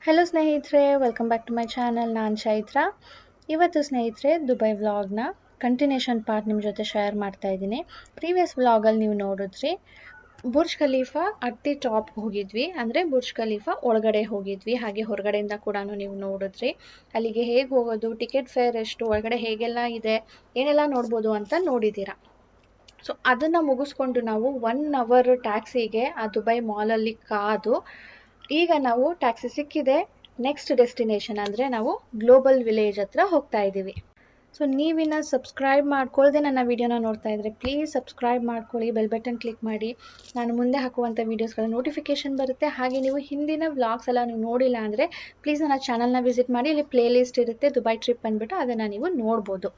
Hello ಸ್ನೇಹಿತರೆ, welcome back to my channel. ನಾನು ಚೈತ್ರ. ಇವತ್ತು ಸ್ನೇಹಿತರೆ ದುಬೈ ವ್ಲಾಗ್ನ ಕಂಟಿನ್ಯೂಷನ್ ಪಾರ್ಟ್ ನಿಮ್ಮ ಜೊತೆ ಶೇರ್ ಮಾಡ್ತಾ ಇದ್ದೀನಿ. ಪ್ರೀವಿಯಸ್ ವ್ಲಾಗಲ್ಲಿ ನೀವು ನೋಡಿದ್ರಿ Burj Khalifa at the top ಹೋಗಿದ್ವಿ, ಅಂದರೆ ಬುರ್ಜ್ ಖಲೀಫಾ ಒಳಗಡೆ ಹೋಗಿದ್ವಿ. ಹಾಗೆ ಹೊರಗಡೆಯಿಂದ ಕೂಡ ನೀವು ನೋಡಿದ್ರಿ ಅಲ್ಲಿಗೆ ಹೇಗೆ ಹೋಗೋದು, ಟಿಕೆಟ್ ಫೇರ್ ಎಷ್ಟು, ಒಳಗಡೆ ಹೇಗೆಲ್ಲ ಇದೆ, ಏನೆಲ್ಲ ನೋಡ್ಬೋದು ಅಂತ ನೋಡಿದ್ದೀರಾ. ಸೊ ಅದನ್ನು ಮುಗಿಸ್ಕೊಂಡು ನಾವು 1 ಅವರ್ ಟ್ಯಾಕ್ಸಿಗೆ ಆ ದುಬೈ ಮಾಲಲ್ಲಿ ಕಾದು ಈಗ ನಾವು ಟ್ಯಾಕ್ಸಿ ಸಿಕ್ಕಿದೆ, ನೆಕ್ಸ್ಟ್ ಡೆಸ್ಟಿನೇಷನ್ ಅಂದರೆ ನಾವು ಗ್ಲೋಬಲ್ ವಿಲೇಜ್ ಹತ್ರ ಹೋಗ್ತಾ ಇದ್ದೀವಿ. ಸೊ ನೀವಿನ್ನ ಸಬ್ಸ್ಕ್ರೈಬ್ ಮಾಡ್ಕೊಳ್ಳದೆ ನನ್ನ ವೀಡಿಯೋನ ನೋಡ್ತಾ ಇದ್ದರೆ ಪ್ಲೀಸ್ ಸಬ್ಸ್ಕ್ರೈಬ್ ಮಾಡ್ಕೊಳ್ಳಿ, ಬೆಲ್ ಬಟನ್ ಕ್ಲಿಕ್ ಮಾಡಿ. ನಾನು ಮುಂದೆ ಹಾಕುವಂಥ ವೀಡಿಯೋಸ್ಗಳ ನೋಟಿಫಿಕೇಷನ್ ಬರುತ್ತೆ. ಹಾಗೆ ನೀವು ಹಿಂದಿನ ವ್ಲಾಗ್ಸ್ ಎಲ್ಲ ನೀವು ನೋಡಿಲ್ಲ ಅಂದರೆ ಪ್ಲೀಸ್ ನನ್ನ ಚಾನಲ್ನ ವಿಸಿಟ್ ಮಾಡಿ. ಇಲ್ಲಿ ಪ್ಲೇ ಲಿಸ್ಟ್ ಇರುತ್ತೆ, ದುಬೈ ಟ್ರಿಪ್ ಅಂದ್ಬಿಟ್ಟು ಅದನ್ನು ನೀವು ನೋಡ್ಬೋದು.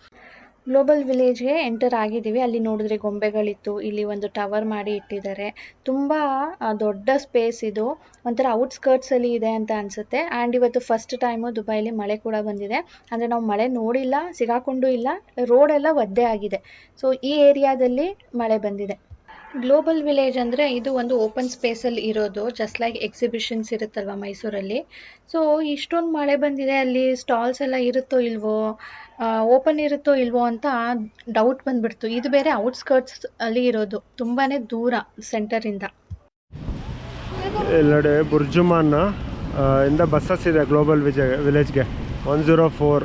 ಗ್ಲೋಬಲ್ ವಿಲೇಜ್ಗೆ ಎಂಟರ್ ಆಗಿದ್ದೀವಿ. ಅಲ್ಲಿ ನೋಡಿದ್ರೆ ಗೊಂಬೆಗಳಿತ್ತು, ಇಲ್ಲಿ ಒಂದು ಟವರ್ ಮಾಡಿ ಇಟ್ಟಿದ್ದಾರೆ. ತುಂಬ ದೊಡ್ಡ ಸ್ಪೇಸ್ ಇದು, ಒಂಥರ ಔಟ್ಸ್ಕರ್ಟ್ಸಲ್ಲಿ ಇದೆ ಅಂತ ಅನಿಸುತ್ತೆ. ಆ್ಯಂಡ್ ಇವತ್ತು ಫಸ್ಟ್ ಟೈಮು ದುಬೈಲಿ ಮಳೆ ಕೂಡ ಬಂದಿದೆ. ಅಂದರೆ ನಾವು ಮಳೆ ನೋಡಿಲ್ಲ, ಸಿಗಾಕೊಂಡು ಇಲ್ಲ, ರೋಡೆಲ್ಲ ಒದ್ದೆ ಆಗಿದೆ. ಸೊ ಈ ಏರಿಯಾದಲ್ಲಿ ಮಳೆ ಬಂದಿದೆ. ಗ್ಲೋಬಲ್ ವಿಲೇಜ್ ಅಂದರೆ ಇದು ಒಂದು ಓಪನ್ ಸ್ಪೇಸಲ್ಲಿ ಇರೋದು, ಜಸ್ಟ್ ಲೈಕ್ ಎಕ್ಸಿಬಿಷನ್ಸ್ ಇರುತ್ತಲ್ವ ಮೈಸೂರಲ್ಲಿ. ಸೊ ಇಷ್ಟೊಂದು ಮಳೆ ಬಂದಿದೆ, ಅಲ್ಲಿ ಸ್ಟಾಲ್ಸ್ ಎಲ್ಲ ಇರುತ್ತೋ ಇಲ್ವೋ, ಓಪನ್ ಇರುತ್ತೋ ಇಲ್ವೋ ಅಂತ ಡೌಟ್ ಬಂದ್ಬಿಡ್ತು. ಇದು ಬೇರೆ ಔಟ್ಸ್ಕರ್ಟ್ಸ್ ಅಲ್ಲಿ ಇರೋದು, ತುಂಬಾ ದೂರ ಸೆಂಟರಿಂದ. ಎಲ್ಲೆಡೆ ಬುರ್ಜುಮಾನ್ ಇಂದ ಬಸ್ಸಸ್ ಇದೆ ಗ್ಲೋಬಲ್ ವಿಲೇಜ್ಗೆ 104.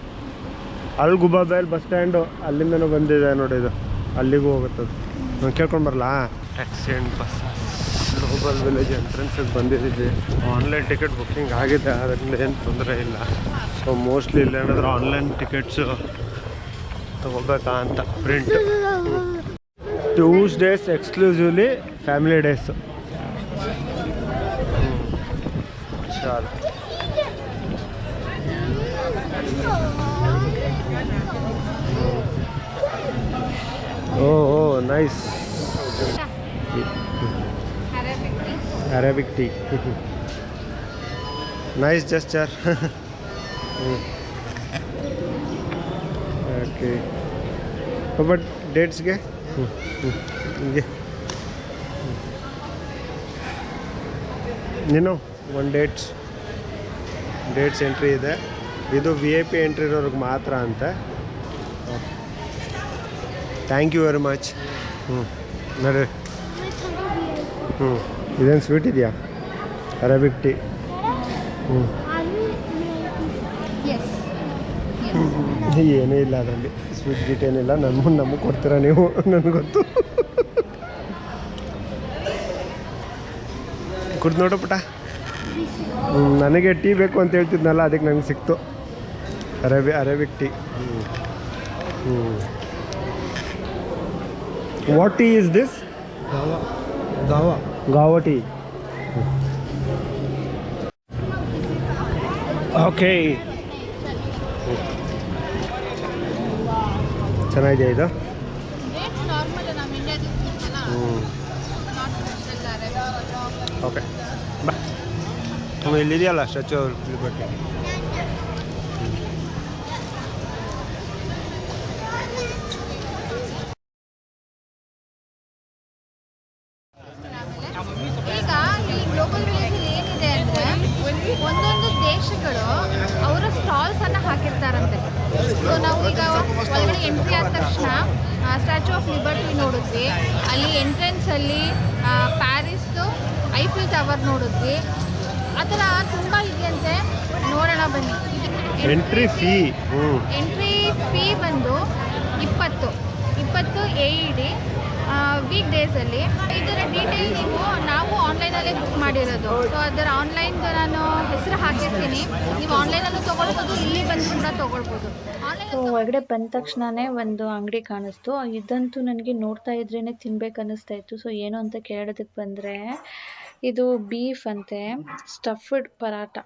ಅಲ್ ಗುಬಾಬೇಲ್ ಬಸ್ ಸ್ಟ್ಯಾಂಡು ಅಲ್ಲಿಂದನೂ ಬಂದಿದೆ ನೋಡಿ, ಇದು ಅಲ್ಲಿಗೂ ಹೋಗುತ್ತದೆ. ನಾನು ಕೇಳ್ಕೊಂಡು ಬರಲಾ? Taxi and buses global village ಎಂಟ್ರೆನ್ಸಿಗೆ ಬಂದಿದ್ದೀವಿ. ಆನ್ಲೈನ್ ಟಿಕೆಟ್ ಬುಕ್ಕಿಂಗ್ ಆಗಿದೆ, ಅದರಿಂದ ಏನು ತೊಂದರೆ ಇಲ್ಲ. ಸೊ ಮೋಸ್ಟ್ಲಿ ಇಲ್ಲೇನಾದರೂ ಆನ್ಲೈನ್ ಟಿಕೆಟ್ಸು ತೊಗೋಬೇಕಾ ಅಂತ print. Tuesdays exclusively family days. ಚಾಲು. Oh, nice. Arabic tea. Nice gesture. Okay. How about dates ge? You know, one dates entry ಇದೆ. ಇದು VIP ಎಂಟ್ರಿ ಇರೋರಿಗೆ ಮಾತ್ರ ಅಂತ. Thank you very much. ನೋಡಿ, ಇದೇನು ಸ್ವೀಟ್ ಇದೆಯಾ? Arabic tea. ಏನೂ ಇಲ್ಲ ಅದರಲ್ಲಿ, ಸ್ವೀಟ್ ಗೀಟ್ ಏನಿಲ್ಲ. ನಮಗೆ ಕೊಡ್ತೀರಾ ನೀವು? ನನಗೆ ಗೊತ್ತು. ಕುಡ್ದು ನೋಡು ಪುಟ. ನನಗೆ ಟೀ ಬೇಕು ಅಂತ ಹೇಳ್ತಿದ್ನಲ್ಲ, ಅದಕ್ಕೆ ನನಗೆ ಸಿಕ್ತು Arabic tea. What tea is this? Gawa tea. Okay. ಚೆನ್ನಾಗಿದೆ ಇದು. ಓಕೆ ಬಾ. ಇಲ್ಲಿದೆಯಲ್ಲ ಸ್ಟ್ಯಾಚ್ಯೂ ಆಫ್ ಲಿಬರ್ಟಿ. ಈಗ ಈ ಗ್ಲೋಬಲ್ ವಿಲೇಜಲ್ಲಿ ಏನಿದೆ ಅಂದರೆ ಒಂದೊಂದು ದೇಶಗಳು ಅವರ ಸ್ಟಾಲ್ಸನ್ನು ಹಾಕಿರ್ತಾರಂತೆ. ಸೊ ನಾವು ಈಗ ಒಳಗಡೆ ಎಂಟ್ರಿ ಆದ ತಕ್ಷಣ ಸ್ಟ್ಯಾಚ್ಯೂ ಆಫ್ ಲಿಬರ್ಟಿ ನೋಡಿದ್ವಿ, ಅಲ್ಲಿ ಎಂಟ್ರೆನ್ಸಲ್ಲಿ ಪ್ಯಾರಿಸ್ದು ಐಫಿಲ್ ಟವರ್ ನೋಡಿದ್ವಿ. ಆ ಥರ ತುಂಬ ಇದೆಯಂತೆ, ನೋಡೋಣ ಬನ್ನಿ. ಎಂಟ್ರಿ ಫೀ ಬಂದು 20 AED ವೀಕ್ ಡೇಸಲ್ಲಿ. ಇದರ ಡೀಟೇಲ್ ನಾವು ಆನ್ಲೈನಲ್ಲೇ ಬುಕ್ ಮಾಡಿರೋದು. ಸೊ ಅದರ ಆನ್ಲೈನ್ದು ನಾನು ಹೆಸರು ಹಾಕಿರ್ತೀನಿ, ನೀವು ಆನ್ಲೈನಲ್ಲೂ ತೊಗೊಳ್ಬೋದು, ಇಲ್ಲಿ ಬಂದು ಕೂಡ ತೊಗೊಳ್ಬೋದು. ಸೊ ಒಳಗಡೆ ಬಂದ ತಕ್ಷಣವೇ ಒಂದು ಅಂಗಡಿ ಕಾಣಿಸ್ತು. ಇದಂತೂ ನನಗೆ ನೋಡ್ತಾ ಇದ್ರೇ ತಿನ್ಬೇಕು ಅನ್ನಿಸ್ತಾ ಇತ್ತು. ಸೊ ಏನು ಅಂತ ಕೇಳೋದಕ್ಕೆ ಬಂದರೆ, ಇದು ಬೀಫ್ ಅಂತೆ, ಸ್ಟಫ್ಡ್ ಪರಾಟ,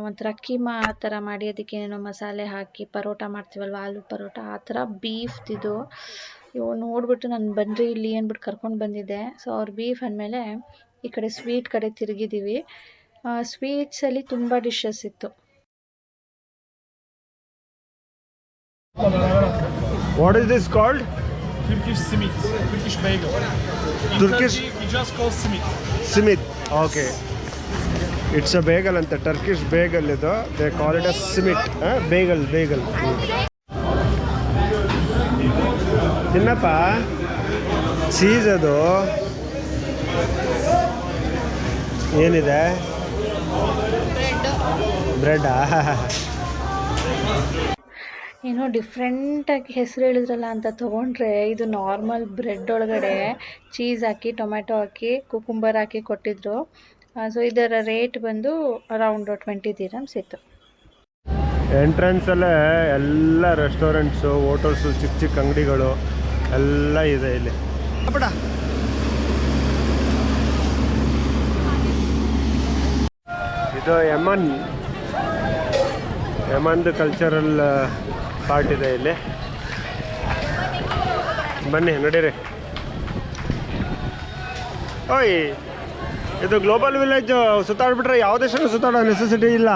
ಒಂಥರ ಕೀಮಾ ಆ ಥರ ಮಾಡಿ ಅದಕ್ಕೆ ಏನೇನೋ ಮಸಾಲೆ ಹಾಕಿ ಪರೋಟ ಮಾಡ್ತೀವಲ್ವ, ಆಲೂ ಪರೋಟ, ಆ ಥರ ಬೀಫ್ದಿದು. ಇವು ನೋಡ್ಬಿಟ್ಟು ನಾನು ಬನ್ನಿರಿ ಇಲ್ಲಿ ಅಂದ್ಬಿಟ್ಟು ಕರ್ಕೊಂಡು ಬಂದಿದ್ದೆ. ಸೊ ಅವ್ರು ಬೀಫ್ ಅಂದಮೇಲೆ ಈ ಕಡೆ ಸ್ವೀಟ್ ಕಡೆ ತಿರುಗಿದ್ದೀವಿ. ಸ್ವೀಟ್ಸಲ್ಲಿ ತುಂಬ ಡಿಶಸ್ ಇತ್ತು. What is this called? Turkish simit, Turkish bagel. In Turkish? Turkey, we just call simit. Simit. Okay. It's a bagel ಅಂತ, ಟರ್ಕಿಶ್ ಬೇಗಲ್ ಇದು. They call it a simit. Bagel ತಿನ್ನಪ್ಪ. Cheese ಅದು ಏನಿದೆ? ಬ್ರೆಡ್ಡಾ? ಏನೋ ಡಿಫ್ರೆಂಟಾಗಿ ಹೆಸರು ಹೇಳಿದ್ರಲ್ಲ ಅಂತ ತೊಗೊಂಡ್ರೆ ಇದು ನಾರ್ಮಲ್ ಬ್ರೆಡ್ ಒಳಗಡೆ ಚೀಸ್ ಹಾಕಿ ಟೊಮ್ಯಾಟೊ ಹಾಕಿ ಕುಕುಂಬರ್ ಹಾಕಿ ಕೊಟ್ಟಿದ್ರು. ಸೊ ಇದರ ರೇಟ್ ಬಂದು ಅರೌಂಡ್ 20 dirhams ಇತ್ತು. ಎಂಟ್ರೆನ್ಸಲ್ಲೇ ಎಲ್ಲ ರೆಸ್ಟೋರೆಂಟ್ಸು, ಹೋಟೆಲ್ಸು, ಚಿಕ್ಕ ಅಂಗಡಿಗಳು ಎಲ್ಲ ಇದೆ ಇಲ್ಲಿ. ಇದು ಯಮನ್ದು ಕಲ್ಚರಲ್ ಪಾರ್ಟ್ ಇದೆ ಇಲ್ಲಿ. ಬನ್ನಿ ನಡೀರಿ. ಓಯ್, ಇದು ಗ್ಲೋಬಲ್ ವಿಲೇಜ್. ಸುತ್ತಾಡ್ಬಿಟ್ರೆ ಯಾವ ದೇಶನೂ ಸುತ್ತಾಡೋ ನೆಸೆಸಿಟಿ ಇಲ್ಲ.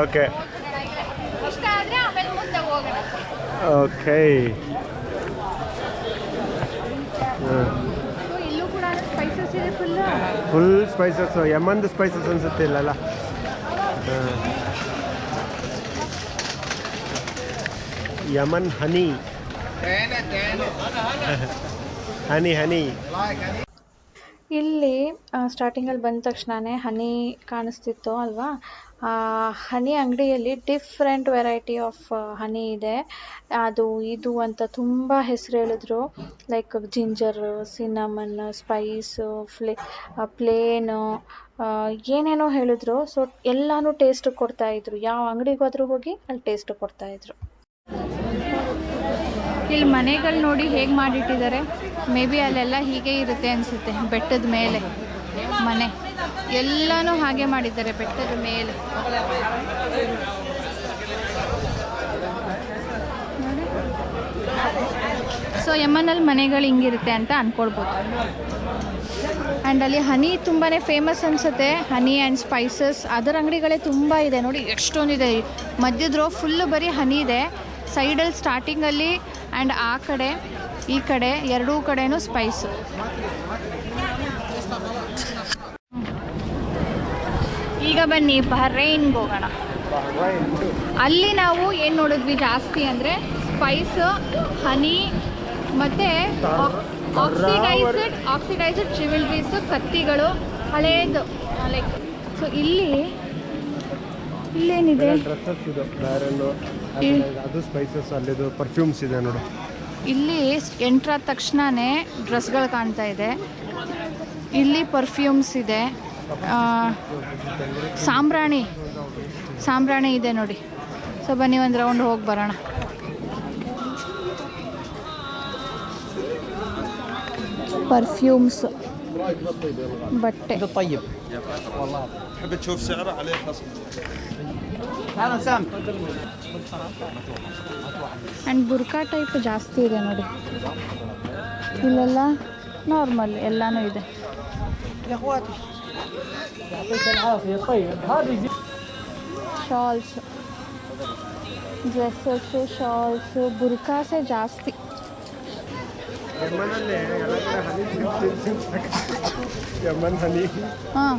Okay okay. ಫುಲ್ ಸ್ಪೈಸಸ್, ಯಮನ್ದು ಸ್ಪೈಸಸ್ ಅನ್ಸುತ್ತೆ ಇಲ್ಲಲ್ಲ. ಯಮನ್ ಹನಿ ಇಲ್ಲಿ ಸ್ಟಾರ್ಟಿಂಗಲ್ಲಿ ಬಂದ ತಕ್ಷಣವೇ ಹನಿ ಕಾಣಿಸ್ತಿತ್ತು ಅಲ್ವಾ. ಹನಿ ಅಂಗಡಿಯಲ್ಲಿ ಡಿಫ್ರೆಂಟ್ ವೆರೈಟಿ ಆಫ್ ಹನಿ ಇದೆ. ಅದು ಇದು ಅಂತ ತುಂಬ ಹೆಸರು ಹೇಳಿದ್ರು. Like ginger, cinnamon, spice, plain, ಏನೇನೋ ಹೇಳಿದ್ರು. ಸೊ ಎಲ್ಲಾನು ಟೇಸ್ಟ್ ಕೊಡ್ತಾಯಿದ್ರು. ಯಾವ ಅಂಗಡಿಗಾದ್ರೂ ಹೋಗಿ ಅಲ್ಲಿ ಟೇಸ್ಟ್ ಕೊಡ್ತಾಯಿದ್ರು. ಇಲ್ಲಿ ಮನೆಗಳು ನೋಡಿ ಹೇಗೆ ಮಾಡಿಟ್ಟಿದ್ದಾರೆ. ಮೇ ಬಿ ಅಲ್ಲೆಲ್ಲ ಹೀಗೆ ಇರುತ್ತೆ ಅನಿಸುತ್ತೆ. ಬೆಟ್ಟದ ಮೇಲೆ ಮನೆ ಎಲ್ಲನೂ ಹಾಗೆ ಮಾಡಿದ್ದಾರೆ ಬೆಟ್ಟದ ಮೇಲೆ. ಸೊ ಯಮನಲ್ಲಿ ಮನೆಗಳು ಹಿಂಗಿರುತ್ತೆ ಅಂತ ಅಂದ್ಕೊಳ್ಬೋದು. ಆ್ಯಂಡ್ ಅಲ್ಲಿ ಹನಿ ತುಂಬಾ ಫೇಮಸ್ ಅನಿಸುತ್ತೆ. ಹನಿ ಆ್ಯಂಡ್ ಸ್ಪೈಸಸ್ ಅದರ ಅಂಗಡಿಗಳೇ ತುಂಬ ಇದೆ ನೋಡಿ, ಎಷ್ಟೊಂದಿದೆ. ಮಧ್ಯದ ರೋ ಫುಲ್ಲು ಬರೀ ಹನಿ ಇದೆ. ಸೈಡಲ್ಲಿ ಸ್ಟಾರ್ಟಿಂಗಲ್ಲಿ ಆ್ಯಂಡ್ ಆ ಕಡೆ ಈ ಕಡೆ ಎರಡೂ ಕಡೆನೂ ಸ್ಪೈಸು. ಈಗ ಬನ್ನಿ ಬಹ್ರೈನ್ಗೆ ಹೋಗೋಣ. ಅಲ್ಲಿ ನಾವು ಏನು ನೋಡಿದ್ವಿ ಜಾಸ್ತಿ ಅಂದರೆ ಸ್ಪೈಸು, ಹನಿ ಮತ್ತು ಆಕ್ಸಿಡೈಸ್ಡ್ ಜ್ಯುವೆಲ್ರೀಸು, ಕತ್ತಿಗಳು, ಹಳೇದು ಲೈಕ್. ಸೊ ಇಲ್ಲೇನಿದೆ? ಅದು ಸ್ಪೈಸಸ್, ಅಲ್ಲಿದು ಪರ್ಫ್ಯೂಮ್ಸ್ ಇದೆ ನೋಡು. ಇಲ್ಲಿ ಎಂಟ್ರಾದ ತಕ್ಷಣವೇ ಡ್ರೆಸ್ಗಳು ಕಾಣ್ತಾ ಇದೆ. ಇಲ್ಲಿ ಪರ್ಫ್ಯೂಮ್ಸ್ ಇದೆ, ಸಾಂಬ್ರಾಣಿ ಇದೆ ನೋಡಿ. ಸೊ ಬನ್ನಿ ಒಂದು ರೌಂಡ್ ಹೋಗಿ ಬರೋಣ. ಪರ್ಫ್ಯೂಮ್ಸ್, ಬಟ್ಟೆ. ಆ್ಯಂಡ್ ಬುರ್ಕಾ ಟೈಪ್ ಜಾಸ್ತಿ ಇದೆ ನೋಡಿ. ಇಲ್ಲೆಲ್ಲ ನಾರ್ಮಲ್ ಎಲ್ಲನೂ ಇದೆ. ಶಾಲ್ಸ್, ಡ್ರೆಸ್ಸಸ್ಸು, ಶಾಲ್ಸು, ಬುರ್ಕಾಸೆ ಜಾಸ್ತಿ. ಯಮನ್ ಹನಿ, ಹಾಂ,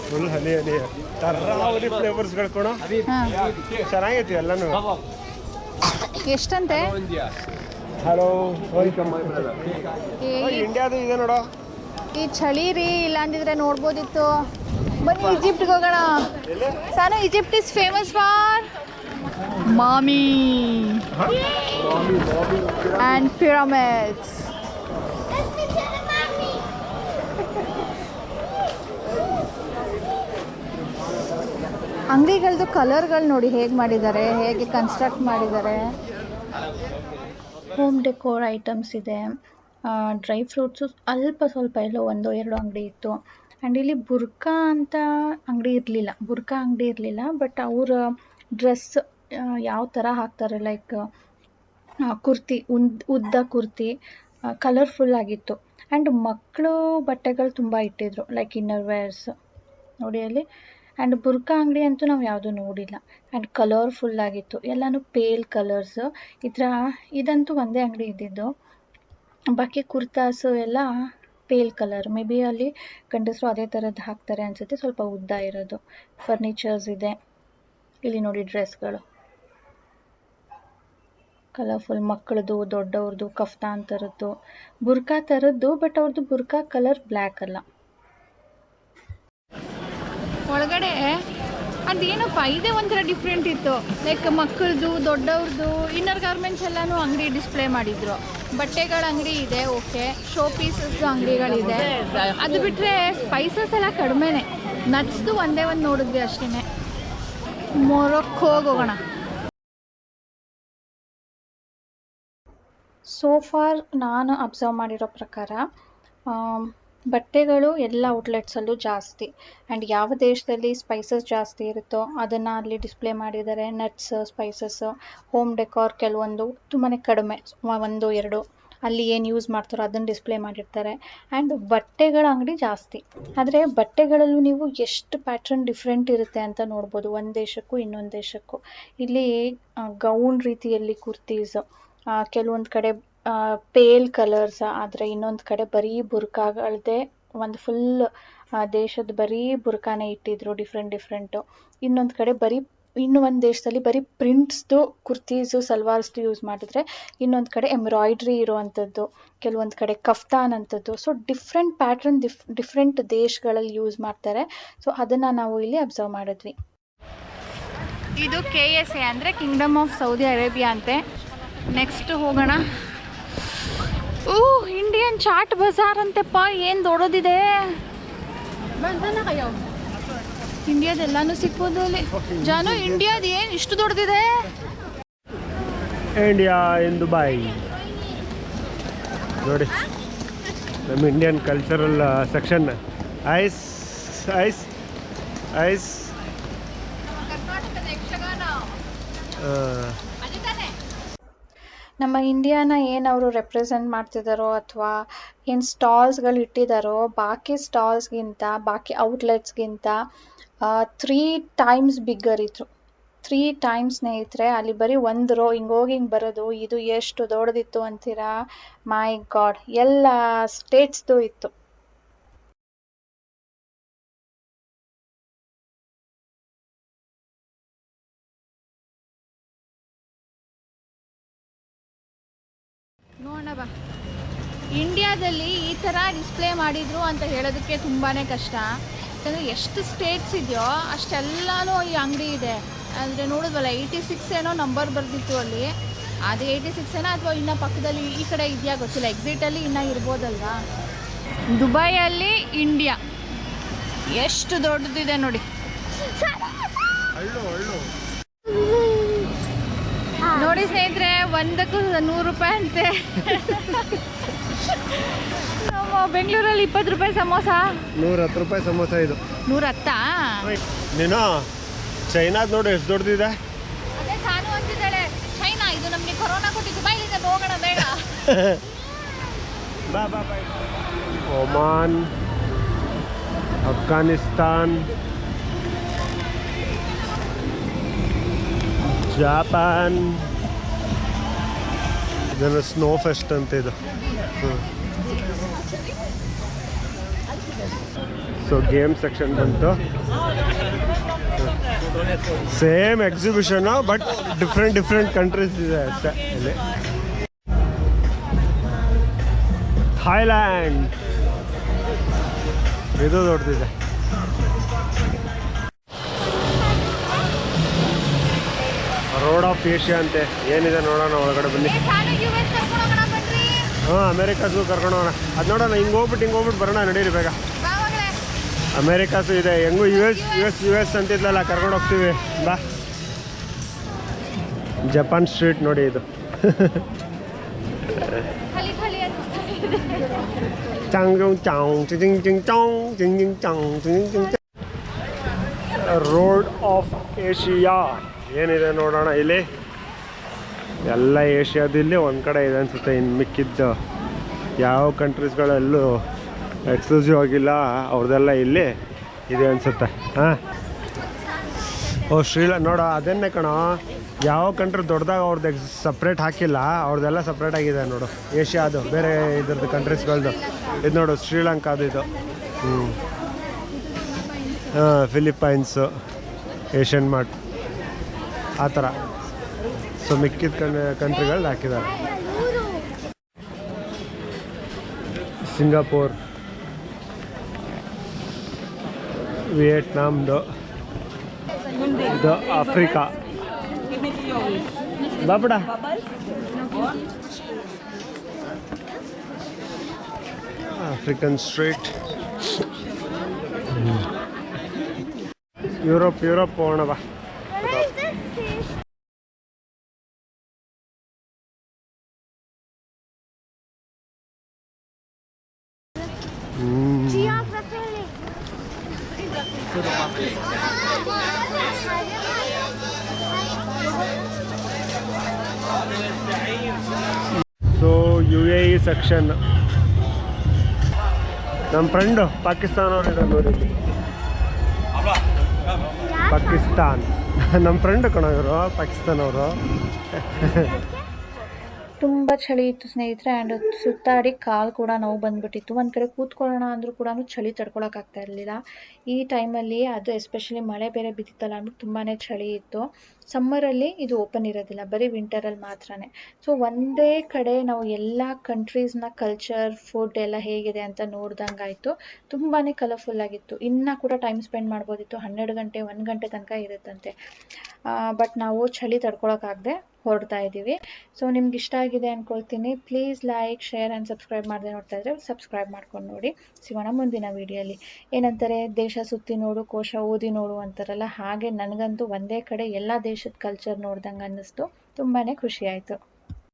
ಫುಲ್ ಹನಿ ತರಾವರಿ ಫ್ಲೇವರ್ಸ್ಗಳು ಕೊಡೋ. ಚೆನ್ನಾಗೈತಿ ಎಲ್ಲನೂ. ಎಷ್ಟಂತೆ? ಹಲೋ, ಇಂಡಿಯಾದು ಇದೆ ನೋಡೋ. ಈ ಚಳಿ ರೀ, ಇಲ್ಲ ಅಂದಿದ್ರೆ ನೋಡ್ಬೋದಿತ್ತು. ಬನ್ನಿ ಈಜಿಪ್ಟ್ಗೆ ಹೋಗೋಣ. ಸಾನು, Egypt is famous for mummy and pyramids. ಅಂಗಡಿಗಳದ್ದು ಕಲರ್ಗಳು ನೋಡಿ ಹೇಗೆ ಮಾಡಿದ್ದಾರೆ, ಹೇಗೆ ಕನ್ಸ್ಟ್ರಕ್ಟ್ ಮಾಡಿದ್ದಾರೆ. ಹೋಮ್ ಡೆಕೋರ್ ಐಟಮ್ಸ್ ಇದೆ. ಡ್ರೈ ಫ್ರೂಟ್ಸು ಅಲ್ಪ ಸ್ವಲ್ಪ ಎಲ್ಲೋ 1-2 ಅಂಗಡಿ ಇತ್ತು. ಆ್ಯಂಡ್ ಇಲ್ಲಿ ಬುರ್ಕಾ ಅಂತ ಅಂಗಡಿ ಇರಲಿಲ್ಲ. ಬಟ್ ಅವರ ಡ್ರೆಸ್ ಯಾವ ಥರ ಹಾಕ್ತಾರೆ, ಲೈಕ್ ಕುರ್ತಿ, ಉದ್ದ ಕುರ್ತಿ, ಕಲರ್ಫುಲ್ ಆಗಿತ್ತು. ಆ್ಯಂಡ್ ಮಕ್ಕಳು ಬಟ್ಟೆಗಳು ತುಂಬ ಇಟ್ಟಿದ್ರು, ಲೈಕ್ ಇನ್ನರ್ ವೇರ್ಸ್ ನೋಡಿ ಅಲ್ಲಿ. ಆ್ಯಂಡ್ ಬುರ್ಕಾ ಅಂಗಡಿ ಅಂತೂ ನಾವು ಯಾವುದೂ ನೋಡಿಲ್ಲ. ಆ್ಯಂಡ್ ಕಲರ್ಫುಲ್ ಆಗಿತ್ತು, ಎಲ್ಲನೂ ಪೇಲ್ ಕಲರ್ಸು. ಇದಂತೂ ಒಂದೇ ಅಂಗಡಿ ಇದ್ದಿದ್ದು. ಬಾಕಿ ಕುರ್ತಾಸು ಎಲ್ಲ ಪೇಲ್ ಕಲರ್. ಮೇ ಬಿ ಅಲ್ಲಿ ಗಂಡಸರು ಅದೇ ಥರದ್ದು ಹಾಕ್ತಾರೆ ಅನಿಸುತ್ತೆ, ಸ್ವಲ್ಪ ಉದ್ದ ಇರೋದು. ಫರ್ನಿಚರ್ಸ್ ಇದೆ. ಇಲ್ಲಿ ನೋಡಿ ಡ್ರೆಸ್ಗಳು ಕಲರ್ಫುಲ್, ಮಕ್ಕಳದು, ದೊಡ್ಡವ್ರದ್ದು, ಕಫ್ತಾನ್ ಥರದ್ದು, ಬುರ್ಕಾ ಥರದ್ದು. ಬಟ್ ಅವ್ರದ್ದು ಬುರ್ಕಾ ಕಲರ್ ಬ್ಲ್ಯಾಕ್ ಅಲ್ಲ. ಒಳಗಡೆ ಅದೇನಪ್ಪ ಇದೇ ಒಂಥರ ಡಿಫ್ರೆಂಟ್ ಇತ್ತು. ಲೈಕ್ ಮಕ್ಕಳದು, ದೊಡ್ಡವ್ರದ್ದು ಇನ್ನರ್ ಗಾರ್ಮೆಂಟ್ಸ್ ಎಲ್ಲನೂ ಅಂಗಡಿ ಡಿಸ್ಪ್ಲೇ ಮಾಡಿದ್ರು. ಬಟ್ಟೆಗಳ ಅಂಗಡಿ ಇದೆ, ಓಕೆ. Show pieces ಅಂಗಡಿಗಳಿದೆ. ಅದು ಬಿಟ್ಟರೆ ಸ್ಪೈಸಸ್ ಎಲ್ಲ ಕಡಿಮೆನೆ. ನಟ್ಸ್ದು ಒಂದೇ ಒಂದು ನೋಡಿದ್ವಿ ಅಷ್ಟೇ. ಮೊರೊಕ್ಕೋಗೆ ಹೋಗೋಣ. ಸೋ ಫಾರ್ ನಾನು ಅಬ್ಸರ್ವ್ ಮಾಡಿರೋ ಪ್ರಕಾರ ಬಟ್ಟೆಗಳು ಎಲ್ಲ ಔಟ್ಲೆಟ್ಸಲ್ಲೂ ಜಾಸ್ತಿ. ಆ್ಯಂಡ್ ಯಾವ ದೇಶದಲ್ಲಿ ಸ್ಪೈಸಸ್ ಜಾಸ್ತಿ ಇರುತ್ತೋ ಅದನ್ನು ಅಲ್ಲಿ ಡಿಸ್ಪ್ಲೇ ಮಾಡಿದ್ದಾರೆ. ನಟ್ಸ್, ಸ್ಪೈಸಸ್ಸು, ಹೋಮ್ ಡೆಕೋರ್ ಕೆಲವೊಂದು ತುಂಬಾ ಕಡಿಮೆ, 1-2 ಅಲ್ಲಿ ಏನು ಯೂಸ್ ಮಾಡ್ತಾರೋ ಅದನ್ನು ಡಿಸ್ಪ್ಲೇ ಮಾಡಿರ್ತಾರೆ. ಆ್ಯಂಡ್ ಬಟ್ಟೆಗಳ ಅಂಗಡಿ ಜಾಸ್ತಿ. ಆದರೆ ಬಟ್ಟೆಗಳಲ್ಲೂ ನೀವು ಎಷ್ಟು ಪ್ಯಾಟ್ರನ್ ಡಿಫ್ರೆಂಟ್ ಇರುತ್ತೆ ಅಂತ ನೋಡ್ಬೋದು, ಒಂದು ದೇಶಕ್ಕೂ ಇನ್ನೊಂದು ದೇಶಕ್ಕೂ. ಇಲ್ಲಿ ಗೌನ್ ರೀತಿಯಲ್ಲಿ ಕುರ್ತೀಸು, ಕೆಲವೊಂದು ಕಡೆ ಪೇಲ್ ಕಲರ್ಸ್, ಆದರೆ ಇನ್ನೊಂದು ಕಡೆ ಬರೀ ಬುರ್ಕಾಗಳದ್ದೇ ಒಂದು ಫುಲ್ ದೇಶದ ಬರೀ ಬುರ್ಕಾನೇ ಇಟ್ಟಿದ್ರು, ಡಿಫ್ರೆಂಟು. ಇನ್ನೊಂದು ಕಡೆ ಒಂದು ದೇಶದಲ್ಲಿ ಬರೀ ಪ್ರಿಂಟ್ಸ್ದು ಕುರ್ತೀಸು, ಸಲ್ವಾರ್ಸ್ದು ಯೂಸ್ ಮಾಡಿದ್ರೆ, ಇನ್ನೊಂದು ಕಡೆ ಎಂಬ್ರಾಯ್ಡ್ರಿ ಇರೋವಂಥದ್ದು, ಕೆಲವೊಂದು ಕಡೆ ಕಫ್ತಾನ್ ಅಂಥದ್ದು. ಸೊ ಡಿಫ್ರೆಂಟ್ ಪ್ಯಾಟ್ರನ್ ಡಿಫ್ರೆಂಟ್ ದೇಶಗಳಲ್ಲಿ ಯೂಸ್ ಮಾಡ್ತಾರೆ. ಸೊ ಅದನ್ನು ನಾವು ಇಲ್ಲಿ ಅಬ್ಸರ್ವ್ ಮಾಡಿದ್ವಿ. ಇದು KSA ಅಂದರೆ ಕಿಂಗ್ಡಮ್ ಆಫ್ ಸೌದಿ ಅರೇಬಿಯಾ ಅಂತೆ. ನೆಕ್ಸ್ಟ್ ಹೋಗೋಣ. ಇಂಡಿಯನ್ ಚಾಟ್ ಬಜಾರ್ ಅಂತೆಪ್ಪ, ಏನು ದೊಡ್ಡದಿದೆ. ಇಂಡಿಯಾದೆಲ್ಲಾನು ಸಿಗ್ಬೋದು ಅಲ್ಲಿ. ಜಾನು, ಇಂಡಿಯಾದ ಏನು ಇಷ್ಟು ದೊಡ್ಡದಿದೆ? ಇಂಡಿಯಾ ಇನ್ ದುಬೈ ನೋಡಿ, ನಮ್ಮ Indian cultural section. Ice ice ice ನಮ್ಮ ಇಂಡಿಯಾನ ಏನು ಅವರು ರೆಪ್ರೆಸೆಂಟ್ ಮಾಡ್ತಿದ್ದಾರೋ ಅಥವಾ ಏನು ಸ್ಟಾಲ್ಸ್ಗಳು ಇಟ್ಟಿದ್ದಾರೋ, ಬಾಕಿ ಸ್ಟಾಲ್ಸ್ಗಿಂತ, ಬಾಕಿ ಔಟ್ಲೆಟ್ಸ್ಗಿಂತ 3 times ಬಿಗ್ಗರ್ ಇತ್ತು. 3 times ಸ್ನೇಹಿತರೆ. ಅಲ್ಲಿ ಬರೀ ಒಂದು ರೋ ಹಿಂಗೆ ಬರೋದು. ಇದು ಎಷ್ಟು ದೊಡ್ಡದಿತ್ತು ಅಂತೀರಾ? ಮೈ ಗಾಡ್, ಎಲ್ಲ ಸ್ಟೇಟ್ಸ್ದು ಇತ್ತು. ನೋಡೋಣ ಬಾ. ಇಂಡಿಯಾದಲ್ಲಿ ಈ ಥರ ಡಿಸ್ಪ್ಲೇ ಮಾಡಿದ್ರು ಅಂತ ಹೇಳೋದಕ್ಕೆ ತುಂಬಾ ಕಷ್ಟ. ಯಾಕಂದರೆ ಎಷ್ಟು ಸ್ಟೇಟ್ಸ್ ಇದೆಯೋ ಅಷ್ಟೆಲ್ಲನೂ ಈ ಅಂಗಡಿ ಇದೆ. ಅಂದರೆ ನೋಡಿದ್ವಲ್ಲ 86 ಏನೋ ನಂಬರ್ ಬರೆದಿತ್ತು ಅಲ್ಲಿ. ಅದು 86 ಏನೋ ಅಥವಾ ಇನ್ನೂ ಪಕ್ಕದಲ್ಲಿ ಈ ಕಡೆ ಇದೆಯಾ ಗೊತ್ತಿಲ್ಲ. ಎಕ್ಸಿಟಲ್ಲಿ ಇನ್ನೂ ಇರ್ಬೋದಲ್ವಾ. ದುಬೈಯಲ್ಲಿ ಇಂಡಿಯಾ ಎಷ್ಟು ದೊಡ್ಡದಿದೆ ನೋಡಿ. ನೋಡಿ ಸ್ನೇಹಿತರೆ, ಒಂದಕ್ಕೂ 100 ರೂಪಾಯಿ ಅಂತೆ. ನಮ್ಮ ಬೆಂಗಳೂರಲ್ಲಿ 20 ರೂಪಾಯಿ ಸಮೋಸ, 110 ರೂಪಾಯಿ ಸಮೋಸ. ಇದು 110. ನೀನು ಚೈನಾದ ನೋಡಿ ಎಷ್ಟು ದೊಡ್ಡದಿದೆ. ಅದೇ ಸಾನು ಅಂತಿದ್ದಾಳೆ, ಚೈನಾ ಇದು ನಮಗೆ ಕೊರೋನಾ ಕೊಟ್ಟಿದ್ದು, ಬೈಲಿಂದ ಹೋಗೋಣ ಬೇಡ. ಬಾ ಬಾ ಬಾ. Oman, Afghanistan, Japan. ಇದನ್ನು ಸ್ನೋ ಫೆಸ್ಟ್ ಅಂತ ಇದು. ಸೊ ಗೇಮ್ ಸೆಕ್ಷನ್ ಬಂತು. Same exhibition, but different countries ಇದೆ ಅಷ್ಟೇ ಇಲ್ಲಿ. ಥಾಯ್ಲ್ಯಾಂಡ್ ಇದು ದೊಡ್ಡದಿದೆ. ರೋಡ್ ಆಫ್ ಏಷ್ಯಾ ಅಂತೆ. ಏನಿದೆ ನೋಡೋಣ, ಒಳಗಡೆ ಬನ್ನಿ. ಹಾಂ, ಅಮೇರಿಕಾಸು ಕರ್ಕೊಂಡು ಹೋಗೋಣ. ಅದು ನೋಡೋಣ, ಹಿಂಗೆ ಹೋಗ್ಬಿಟ್ಟು ಬರೋಣ. ನಡೀರಿ ಬೇಗ. ಅಮೇರಿಕಾಸು ಇದೆ, ಹೆಂಗೂ ಯು ಎಸ್ ಅಂತಿದ್ಲಲ್ಲ, ಕರ್ಕೊಂಡು ಹೋಗ್ತೀವಿ ಬಾ. ಜಪಾನ್ ಸ್ಟ್ರೀಟ್ ನೋಡಿ ಇದು. ರೋಡ್ ಆಫ್ ಏಷಿಯಾ ಏನಿದೆ ನೋಡೋಣ. ಇಲ್ಲಿ ಎಲ್ಲ ಏಷ್ಯಾದಲ್ಲಿ ಒಂದು ಕಡೆ ಇದೆ ಅನಿಸುತ್ತೆ. ಇನ್ನು ಮಿಕ್ಕಿದ್ದು ಯಾವ ಕಂಟ್ರೀಸ್ಗಳಲ್ಲೂ ಎಕ್ಸ್ಕ್ಲೂಸಿವ್ ಆಗಿಲ್ಲ, ಅವ್ರದ್ದೆಲ್ಲ ಇಲ್ಲಿ ಇದೆ ಅನಿಸುತ್ತೆ. ಹಾಂ, ಓ ನೋಡ ಅದನ್ನೇ ಕಣೋ, ಯಾವ ಕಂಟ್ರಿ ದೊಡ್ಡದಾಗ ಅವ್ರದ್ದು ಸಪ್ರೇಟ್ ಹಾಕಿಲ್ಲ, ಅವ್ರದ್ದೆಲ್ಲ ಸಪ್ರೇಟ್ ಆಗಿದೆ ನೋಡು. ಏಷ್ಯಾ ಅದು ಬೇರೆ ಇದ್ರದ್ದು ಕಂಟ್ರೀಸ್ಗಳದ್ದು. ಇದು ನೋಡು ಶ್ರೀಲಂಕಾದು ಇದು. ಫಿಲಿಪೈನ್ಸು, ಏಷ್ಯನ್ ಮಾರ್ಟ್ ಆ ಥರ. ಸೊ ಮಿಕ್ಕಿದ ಕಂಟ್ರಿಗಳು ಹಾಕಿದ್ದಾರೆ. ಸಿಂಗಾಪುರ್, ವಿಯೆಟ್ನಾಮ್ದು, ಇದು ಆಫ್ರಿಕಾ. ಬಾಬಡ ಆಫ್ರಿಕನ್ ಸ್ಟ್ರೀಟ್. ಯುರೋಪ್ ಹೋಗೋಣ ಬಾ. So UAE section. ನಮ್ಮ ಫ್ರೆಂಡು ಪಾಕಿಸ್ತಾನವ್ರು ಇದ್ದಾರೆ ನೋಡಿ. ಪಾಕಿಸ್ತಾನ್ ನಮ್ಮ ಫ್ರೆಂಡ್ ಕಣವರು ಪಾಕಿಸ್ತಾನವರು. ತುಂಬ ಚಳಿ ಇತ್ತು ಸ್ನೇಹಿತರೆ. ಆ್ಯಂಡ್ ಸುತ್ತಾಡಿ ಕಾಲು ಕೂಡ ನೋವು ಬಂದುಬಿಟ್ಟಿತ್ತು. ಒಂದು ಕಡೆ ಕೂತ್ಕೊಳ್ಳೋಣ ಅಂದರೂ ಕೂಡ ಚಳಿ ತಡ್ಕೊಳಕ್ಕಾಗ್ತಾ ಇರಲಿಲ್ಲ ಈ ಟೈಮಲ್ಲಿ. ಅದು ಎಸ್ಪೆಷಲಿ ಮಳೆ ಬೇರೆ ಬಿದ್ದಿತ್ತಲ್ಲ ಅಂದ್ಬಿಟ್ಟು ತುಂಬಾ ಚಳಿ ಇತ್ತು. ಸಮ್ಮರಲ್ಲಿ ಇದು ಓಪನ್ ಇರೋದಿಲ್ಲ, ಬರೀ ವಿಂಟರಲ್ಲಿ ಮಾತ್ರನೇ. ಸೊ ಒಂದೇ ಕಡೆ ನಾವು ಎಲ್ಲ ಕಂಟ್ರೀಸ್ನ ಕಲ್ಚರ್, ಫುಡ್ ಎಲ್ಲ ಹೇಗಿದೆ ಅಂತ ನೋಡ್ದಂಗಾಯಿತು. ತುಂಬಾ ಕಲರ್ಫುಲ್ಲಾಗಿತ್ತು. ಇನ್ನೂ ಕೂಡ ಟೈಮ್ ಸ್ಪೆಂಡ್ ಮಾಡ್ಬೋದಿತ್ತು. 12 ಗಂಟೆ 1 ಗಂಟೆ ತನಕ ಇರುತ್ತಂತೆ. ಬಟ್ ನಾವು ಚಳಿ ತಡ್ಕೊಳಕ್ಕಾಗದೆ ಹೊರಡ್ತಾ ಇದ್ದೀವಿ. ಸೊ ನಿಮ್ಗೆ ಇಷ್ಟ ಆಗಿದೆ ಅಂದ್ಕೊಳ್ತೀನಿ. Please like, share and subscribe ಮಾಡದೆ ನೋಡ್ತಾ ಇದ್ರೆ ಸಬ್ಸ್ಕ್ರೈಬ್ ಮಾಡ್ಕೊಂಡು ನೋಡಿ. ಸಿಗೋಣ ಮುಂದಿನ ವೀಡಿಯೋಲಿ. ಏನಂತಾರೆ, ದೇಶ ಸುತ್ತಿ ನೋಡು, ಕೋಶ ಓದಿ ನೋಡು ಅಂತಾರಲ್ಲ, ಹಾಗೆ ನನಗಂತೂ ಒಂದೇ ಕಡೆ ಎಲ್ಲ ದೇಶದ ಕಲ್ಚರ್ ನೋಡ್ದಂಗೆ ಅನ್ನಿಸ್ತು. ತುಂಬಾ ಖುಷಿ ಆಯಿತು.